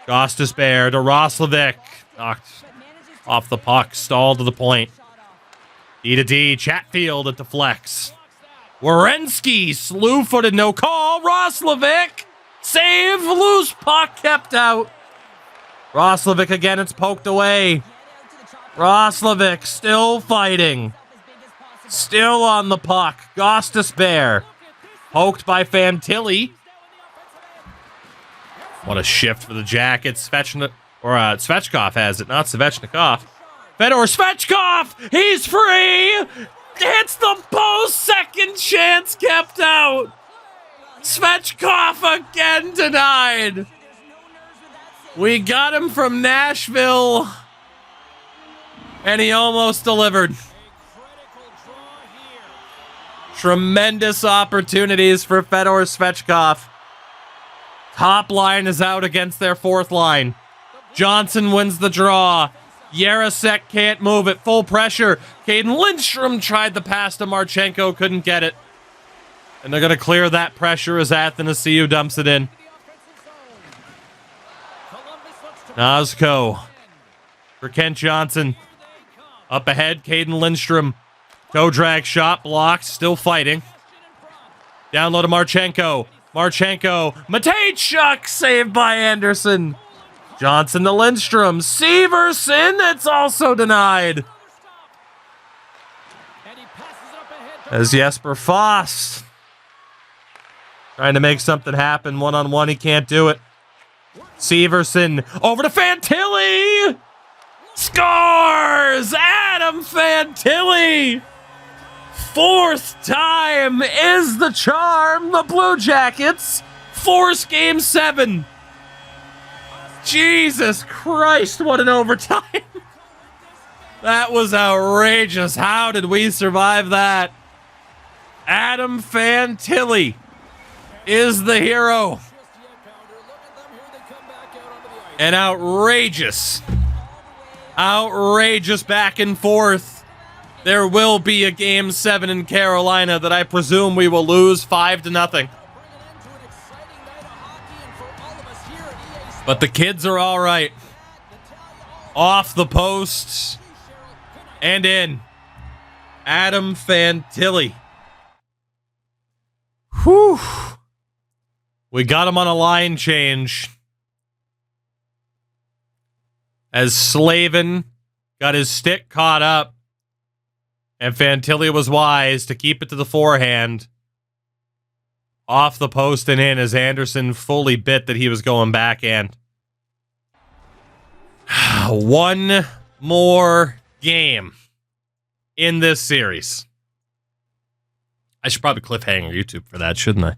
Gostisbehere to Roslovic. Knocked off the puck. Stalled to the point. D to D. Chatfield at the flex. Werenski. Slew-footed. No call. Roslovic. Save. Loose puck kept out. Roslovic again. It's poked away. Roslovic still fighting. Still on the puck. Gostisbehere. Poked by Fantilli. What a shift for the Jackets. Svechkov has it, not Svechnikov. Fedor Svechkov! He's free! Hits the post! Second chance kept out! Svechkov again denied! We got him from Nashville. And he almost delivered. Tremendous opportunities for Fedor Svechkov. Top line is out against their fourth line. Johnson wins the draw. Yarosek can't move it. Full pressure. Caden Lindstrom tried the pass to Marchenko. Couldn't get it. And they're going to clear that pressure as Athanasiou dumps it in. Nazco for Kent Johnson. Up ahead, Caden Lindstrom. Toe drag shot blocked. Still fighting. Down low to Marchenko. Marchenko. Matejchuk saved by Anderson. Johnson to Lindstrom. Severson. It's also denied. As Jesper Foss trying to make something happen one-on-one. He can't do it. Severson over to Fantilli. Scores! Adam Fantilli! Fourth time is the charm. The Blue Jackets force Game 7. Jesus Christ, what an overtime. That was outrageous. How did we survive that? Adam Fantilli is the hero. An outrageous back and forth. There will be a Game 7 in Carolina that I presume we will lose 5-0. But the kids are all right. Off the posts and in. Adam Fantilli. Whew. We got him on a line change. As Slavin got his stick caught up. And Fantilli was wise to keep it to the forehand. Off the post and in as Anderson fully bit that he was going backhand. One more game in this series. I should probably cliffhanger YouTube for that, shouldn't I?